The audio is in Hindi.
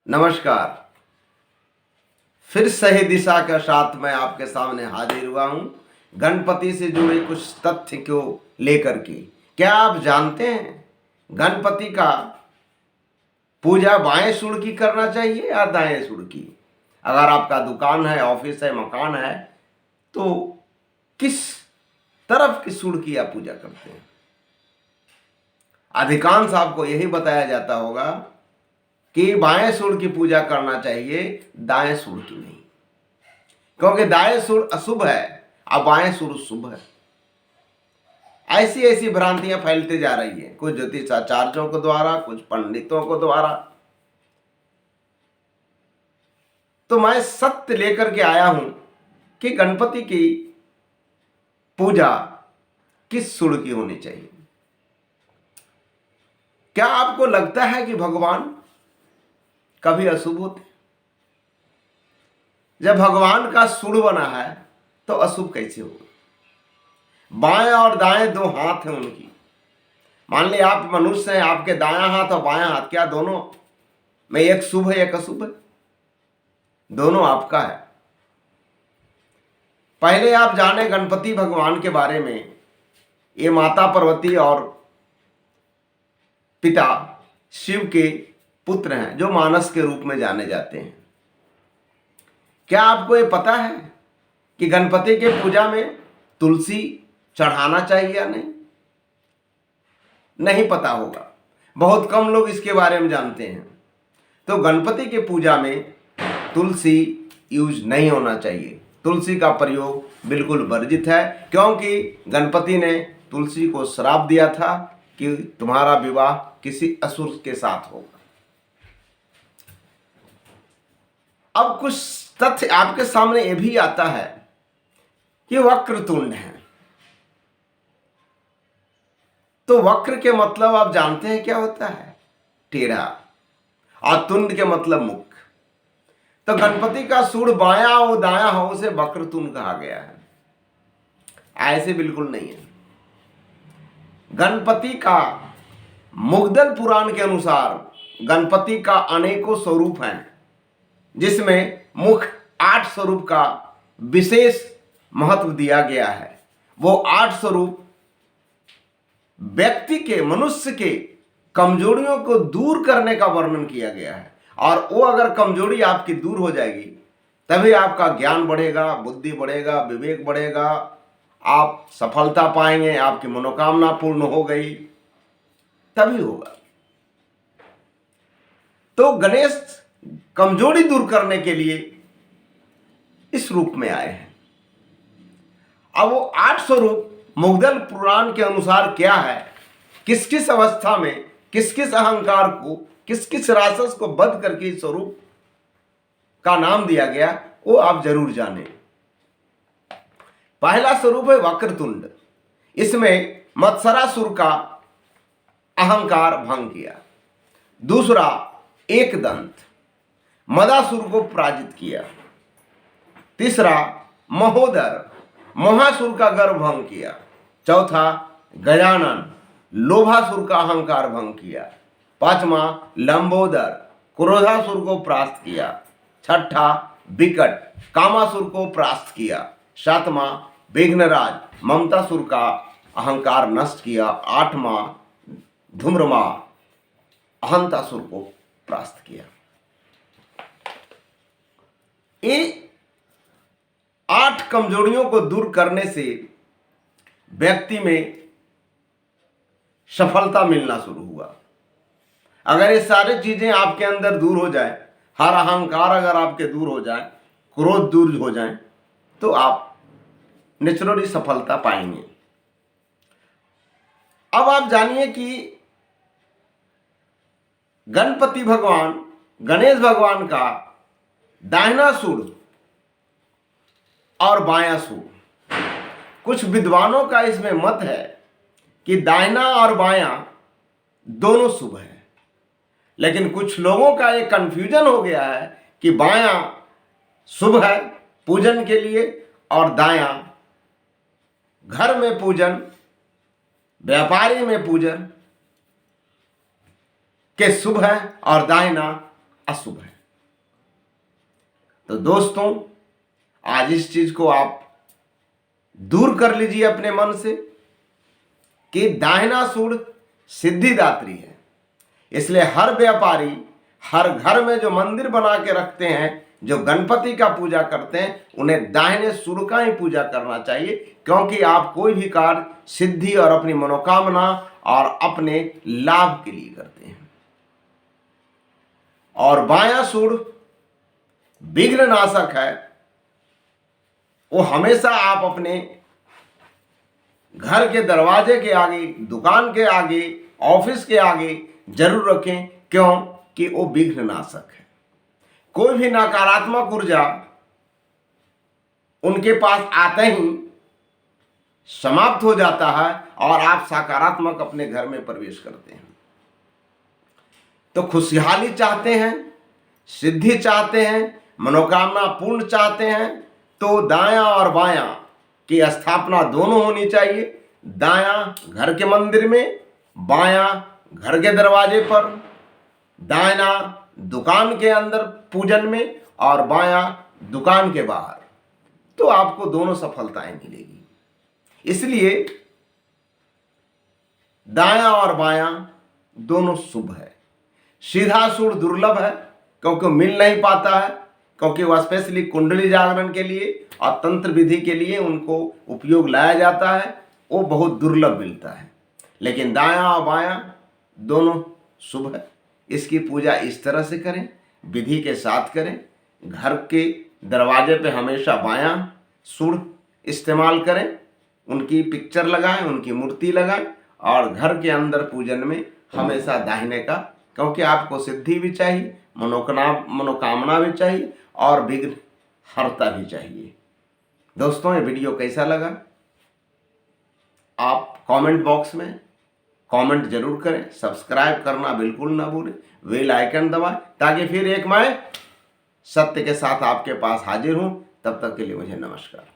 नमस्कार। फिर सही दिशा के साथ मैं आपके सामने हाजिर हुआ हूं गणपति से जुड़े कुछ तथ्य को लेकर के। क्या आप जानते हैं गणपति का पूजा बाएं सुर की करना चाहिए या दाएं सुर की? अगर आपका दुकान है, ऑफिस है, मकान है, तो किस तरफ की सुर की आप पूजा करते हैं? अधिकांश आपको यही बताया जाता होगा कि बाएं सुर की पूजा करना चाहिए, दाएं सुर की नहीं, क्योंकि दाएं सुर अशुभ है और बाएं सुर शुभ है। ऐसी ऐसी भ्रांतियां फैलती जा रही है, कुछ ज्योतिषाचार्यों के द्वारा, कुछ पंडितों को द्वारा। तो मैं सत्य लेकर के आया हूं कि गणपति की पूजा किस सुर की होनी चाहिए। क्या आपको लगता है कि भगवान कभी अशुभ होते? जब भगवान का सुर बना है तो अशुभ कैसे होगा? बाएं और दाएं दो हाथ हैं उनकी। मान लीजिए आप मनुष्य हैं, आपके दायां हाथ और बायां हाथ, क्या दोनों में एक शुभ है एक अशुभ है? दोनों आपका है। पहले आप जाने गणपति भगवान के बारे में। ये माता पार्वती और पिता शिव के पुत्र हैं, जो मानस के रूप में जाने जाते हैं। क्या आपको ये पता है कि गणपति के पूजा में तुलसी चढ़ाना चाहिए या नहीं? नहीं पता होगा, बहुत कम लोग इसके बारे में जानते हैं। तो गणपति के पूजा में तुलसी यूज नहीं होना चाहिए। तुलसी का प्रयोग बिल्कुल वर्जित है, क्योंकि गणपति ने तुलसी को श्राप दिया था कि तुम्हारा विवाह किसी असुर के साथ होगा। अब कुछ तथ्य आपके सामने ये भी आता है कि वक्रतुंड है। तो वक्र के मतलब आप जानते हैं क्या होता है? टेढ़ा। और तुंड के मतलब मुख। तो गणपति का सूंड बायां हो दायां हो, उसे वक्रतुंड कहा गया है। ऐसे बिल्कुल नहीं है। गणपति का मुग्दल पुराण के अनुसार गणपति का अनेकों स्वरूप हैं, जिसमें मुख्य 8 स्वरूप का विशेष महत्व दिया गया है। वो 8 स्वरूप व्यक्ति के, मनुष्य के कमजोरियों को दूर करने का वर्णन किया गया है। और वो अगर कमजोरी आपकी दूर हो जाएगी, तभी आपका ज्ञान बढ़ेगा, बुद्धि बढ़ेगा, विवेक बढ़ेगा, आप सफलता पाएंगे, आपकी मनोकामना पूर्ण हो गई, तभी होगा। तो गणेश कमजोरी दूर करने के लिए इस रूप में आए हैं। अब वो 8 स्वरूप मुग्दल पुराण के अनुसार क्या है, किस किस अवस्था में किस किस अहंकार को, किस किस राक्षस को बध करके इस स्वरूप का नाम दिया गया, वो आप जरूर जाने। पहला स्वरूप है वक्रतुंड। इसमें मत्सरासुर का अहंकार भंग किया। दूसरा एकदंत, मदासुर को पराजित किया। तीसरा महोदर, महासुर का गर्व भंग किया। चौथा गजानन, लोभासुर का अहंकार भंग किया। पांचवा लंबोदर, क्रोधासुर को परास्त किया। छठा विकट, कामासुर को परास्त किया। सातवां विघ्नराज, ममतासुर का अहंकार नष्ट किया। आठवां धूम्रमा, अहंतासुर को परास्त किया। ये 8 कमजोरियों को दूर करने से व्यक्ति में सफलता मिलना शुरू हुआ। अगर ये सारी चीजें आपके अंदर दूर हो जाए, हर अहंकार अगर आपके दूर हो जाए, क्रोध दूर हो जाए, तो आप नेचुरली सफलता पाएंगे। अब आप जानिए कि गणपति भगवान, गणेश भगवान का दाहिना सूंड और बायां सूंड, कुछ विद्वानों का इसमें मत है कि दाहिना और बायां दोनों शुभ है। लेकिन कुछ लोगों का एक कंफ्यूजन हो गया है कि बायां शुभ है पूजन के लिए और दायां घर में पूजन, व्यापारी में पूजन के शुभ है और दाहिना अशुभ है। तो दोस्तों, आज इस चीज को आप दूर कर लीजिए अपने मन से कि दाहिना सूड सिद्धिदात्री है। इसलिए हर व्यापारी हर घर में जो मंदिर बना के रखते हैं, जो गणपति का पूजा करते हैं, उन्हें दाहिने सूड का ही पूजा करना चाहिए, क्योंकि आप कोई भी कार्य सिद्धि और अपनी मनोकामना और अपने लाभ के लिए करते हैं। और बायां सूड विघ्न नाशक है। वो हमेशा आप अपने घर के दरवाजे के आगे, दुकान के आगे, ऑफिस के आगे जरूर रखें, क्योंकि वो विघ्न नाशक है। कोई भी नकारात्मक ऊर्जा उनके पास आते ही समाप्त हो जाता है और आप सकारात्मक अपने घर में प्रवेश करते हैं। तो खुशहाली चाहते हैं, सिद्धि चाहते हैं, मनोकामना पूर्ण चाहते हैं, तो दायां और बायां की स्थापना दोनों होनी चाहिए। दायां घर के मंदिर में, बायां घर के दरवाजे पर, दाहिना दुकान के अंदर पूजन में और बायां दुकान के बाहर, तो आपको दोनों सफलताएं मिलेगी। इसलिए दायां और बायां दोनों शुभ है। सीधा सूड दुर्लभ है, क्योंकि मिल नहीं पाता है, क्योंकि वह स्पेशली कुंडली जागरण के लिए और तंत्र विधि के लिए उनको उपयोग लाया जाता है, वो बहुत दुर्लभ मिलता है। लेकिन दायां और बायां दोनों शुभ है। इसकी पूजा इस तरह से करें, विधि के साथ करें। घर के दरवाजे पे हमेशा बायां सूड इस्तेमाल करें, उनकी पिक्चर लगाएं, उनकी मूर्ति लगाएं, और घर के अंदर पूजन में हमेशा दाहिने का, क्योंकि आपको सिद्धि भी चाहिए, मनोकामना भी चाहिए और विघ्न हरता भी चाहिए। दोस्तों, ये वीडियो कैसा लगा आप कमेंट बॉक्स में कमेंट जरूर करें। सब्सक्राइब करना बिल्कुल ना भूलें, बेल आइकन दबाएं, ताकि फिर एक मैं सत्य के साथ आपके पास हाजिर हूं। तब तक के लिए मुझे नमस्कार।